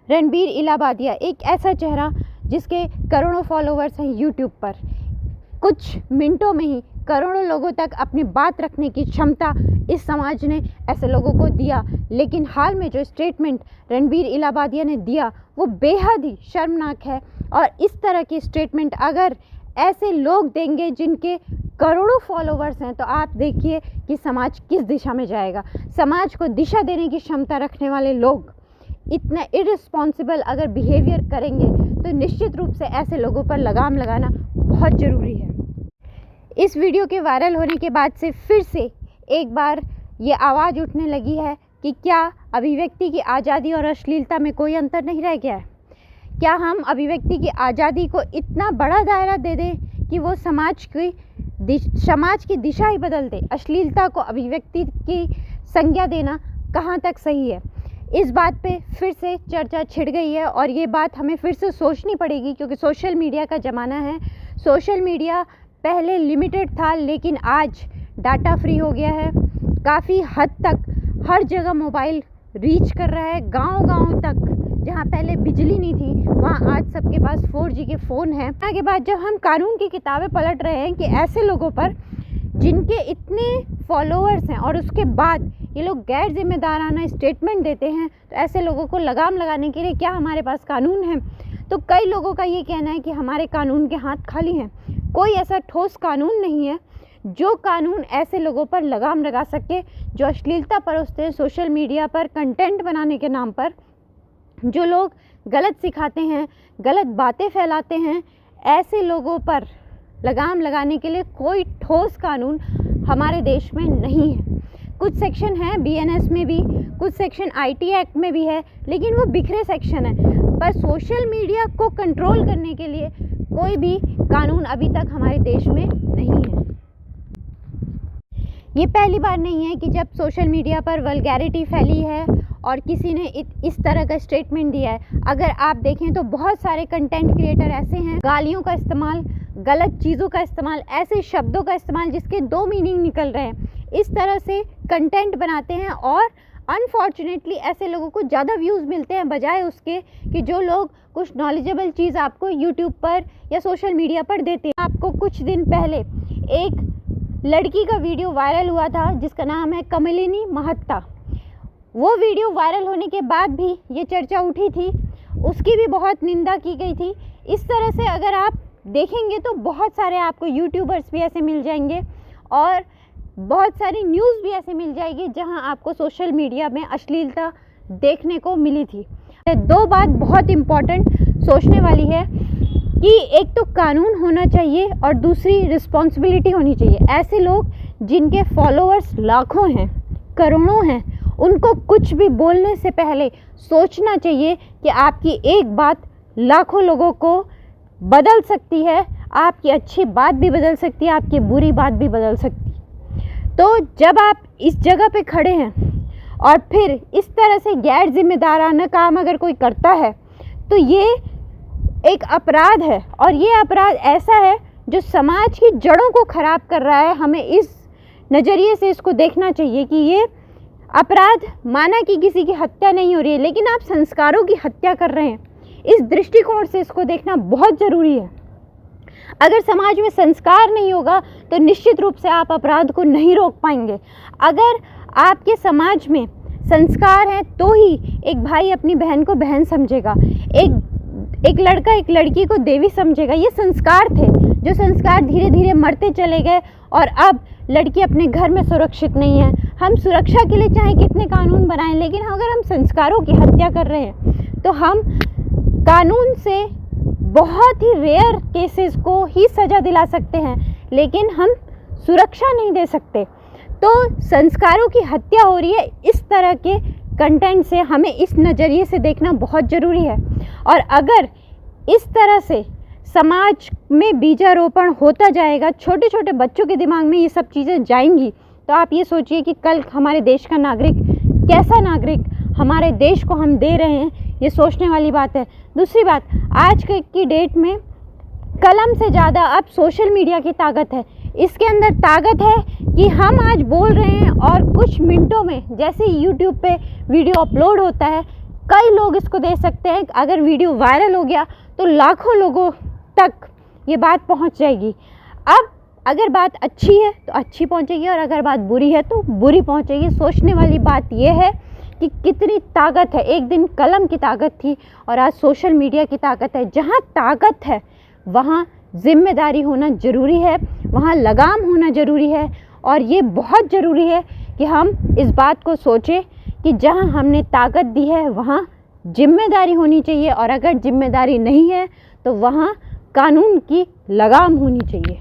रणबीर इलाहाबादिया एक ऐसा चेहरा जिसके करोड़ों फॉलोवर्स हैं यूट्यूब पर, कुछ मिनटों में ही करोड़ों लोगों तक अपनी बात रखने की क्षमता इस समाज ने ऐसे लोगों को दिया। लेकिन हाल में जो स्टेटमेंट रणबीर इलाहाबादिया ने दिया वो बेहद ही शर्मनाक है। और इस तरह की स्टेटमेंट अगर ऐसे लोग देंगे जिनके करोड़ों फॉलोवर्स हैं, तो आप देखिए कि समाज किस दिशा में जाएगा। समाज को दिशा देने की क्षमता रखने वाले लोग इतना इररिस्पॉन्सिबल अगर बिहेवियर करेंगे तो निश्चित रूप से ऐसे लोगों पर लगाम लगाना बहुत ज़रूरी है। इस वीडियो के वायरल होने के बाद से फिर से एक बार ये आवाज़ उठने लगी है कि क्या अभिव्यक्ति की आज़ादी और अश्लीलता में कोई अंतर नहीं रह गया है? क्या हम अभिव्यक्ति की आज़ादी को इतना बड़ा दायरा दे दें कि वो समाज की दिशा ही बदल दे? अश्लीलता को अभिव्यक्ति की संज्ञा देना कहाँ तक सही है? इस बात पे फिर से चर्चा छिड़ गई है और ये बात हमें फिर से सोचनी पड़ेगी, क्योंकि सोशल मीडिया का ज़माना है। सोशल मीडिया पहले लिमिटेड था, लेकिन आज डाटा फ्री हो गया है। काफ़ी हद तक हर जगह मोबाइल रीच कर रहा है। गांव-गांव तक जहां पहले बिजली नहीं थी वहां आज सबके पास 4G के फ़ोन हैं। आगे बाद जब हम कानून की किताबें पलट रहे हैं कि ऐसे लोगों पर जिनके इतने फॉलोअर्स हैं और उसके बाद ये लोग गैर जिम्मेदाराना स्टेटमेंट देते हैं, तो ऐसे लोगों को लगाम लगाने के लिए क्या हमारे पास कानून है? तो कई लोगों का ये कहना है कि हमारे कानून के हाथ खाली हैं। कोई ऐसा ठोस कानून नहीं है जो कानून ऐसे लोगों पर लगाम लगा सके जो अश्लीलता परोसते हैं सोशल मीडिया पर कंटेंट बनाने के नाम पर। जो लोग गलत सिखाते हैं, गलत बातें फैलाते हैं, ऐसे लोगों पर लगाम लगाने के लिए कोई ठोस कानून हमारे देश में नहीं है। कुछ सेक्शन है BNS में भी, कुछ सेक्शन IT एक्ट में भी है, लेकिन वो बिखरे सेक्शन है। पर सोशल मीडिया को कंट्रोल करने के लिए कोई भी कानून अभी तक हमारे देश में नहीं है। ये पहली बार नहीं है कि जब सोशल मीडिया पर वल्गैरिटी फैली है और किसी ने इस तरह का स्टेटमेंट दिया है। अगर आप देखें तो बहुत सारे कंटेंट क्रिएटर ऐसे हैं, गालियों का इस्तेमाल, गलत चीज़ों का इस्तेमाल, ऐसे शब्दों का इस्तेमाल जिसके 2 मीनिंग निकल रहे हैं, इस तरह से कंटेंट बनाते हैं और अनफॉर्चुनेटली ऐसे लोगों को ज़्यादा व्यूज़ मिलते हैं बजाय उसके कि जो लोग कुछ नॉलेजेबल चीज़ आपको यूट्यूब पर या सोशल मीडिया पर देते हैं। आपको कुछ दिन पहले एक लड़की का वीडियो वायरल हुआ था जिसका नाम है कमलिनी महत्ता। वो वीडियो वायरल होने के बाद भी ये चर्चा उठी थी, उसकी भी बहुत निंदा की गई थी। इस तरह से अगर आप देखेंगे तो बहुत सारे आपको यूट्यूबर्स भी ऐसे मिल जाएंगे और बहुत सारी न्यूज़ भी ऐसे मिल जाएगी जहां आपको सोशल मीडिया में अश्लीलता देखने को मिली थी। 2 बात बहुत इम्पॉर्टेंट सोचने वाली है कि एक तो कानून होना चाहिए और दूसरी रिस्पॉन्सिबिलिटी होनी चाहिए। ऐसे लोग जिनके फॉलोअर्स लाखों हैं, करोड़ों हैं, उनको कुछ भी बोलने से पहले सोचना चाहिए कि आपकी एक बात लाखों लोगों को बदल सकती है। आपकी अच्छी बात भी बदल सकती है, आपकी बुरी बात भी बदल सकती है। तो जब आप इस जगह पे खड़े हैं और फिर इस तरह से गैर जिम्मेदाराना काम अगर कोई करता है तो ये एक अपराध है और ये अपराध ऐसा है जो समाज की जड़ों को ख़राब कर रहा है। हमें इस नज़रिए से इसको देखना चाहिए कि ये अपराध, माना कि किसी की हत्या नहीं हो रही है, लेकिन आप संस्कारों की हत्या कर रहे हैं। इस दृष्टिकोण से इसको देखना बहुत ज़रूरी है। अगर समाज में संस्कार नहीं होगा तो निश्चित रूप से आप अपराध को नहीं रोक पाएंगे। अगर आपके समाज में संस्कार हैं तो ही एक भाई अपनी बहन को बहन समझेगा, एक लड़का एक लड़की को देवी समझेगा। ये संस्कार थे जो संस्कार धीरे धीरे मरते चले गए और अब लड़की अपने घर में सुरक्षित नहीं है। हम सुरक्षा के लिए चाहे कितने कानून बनाएं, लेकिन अगर हम संस्कारों की हत्या कर रहे हैं तो हम कानून से बहुत ही रेयर केसेस को ही सज़ा दिला सकते हैं, लेकिन हम सुरक्षा नहीं दे सकते। तो संस्कारों की हत्या हो रही है। इस तरह के कंटेंट से हमें इस नज़रिए से देखना बहुत ज़रूरी है। और अगर इस तरह से समाज में बीजारोपण होता जाएगा, छोटे छोटे बच्चों के दिमाग में ये सब चीज़ें जाएंगी, तो आप ये सोचिए कि कल हमारे देश का नागरिक कैसा नागरिक हमारे देश को हम दे रहे हैं। ये सोचने वाली बात है। दूसरी बात, आज की डेट में कलम से ज़्यादा अब सोशल मीडिया की ताकत है। इसके अंदर ताकत है कि हम आज बोल रहे हैं और कुछ मिनटों में, जैसे यूट्यूब पे वीडियो अपलोड होता है, कई लोग इसको देख सकते हैं। अगर वीडियो वायरल हो गया तो लाखों लोगों तक ये बात पहुंच जाएगी। अब अगर बात अच्छी है तो अच्छी पहुंचेगी और अगर बात बुरी है तो बुरी पहुंचेगी। सोचने वाली बात यह है कि कितनी ताकत है। एक दिन कलम की ताकत थी और आज सोशल मीडिया की ताकत है। जहाँ ताकत है वहाँ जिम्मेदारी होना ज़रूरी है, वहाँ लगाम होना ज़रूरी है। और ये बहुत ज़रूरी है कि हम इस बात को सोचें कि जहाँ हमने ताकत दी है वहाँ जिम्मेदारी होनी चाहिए, और अगर जिम्मेदारी नहीं है तो वहाँ कानून की लगाम होनी चाहिए।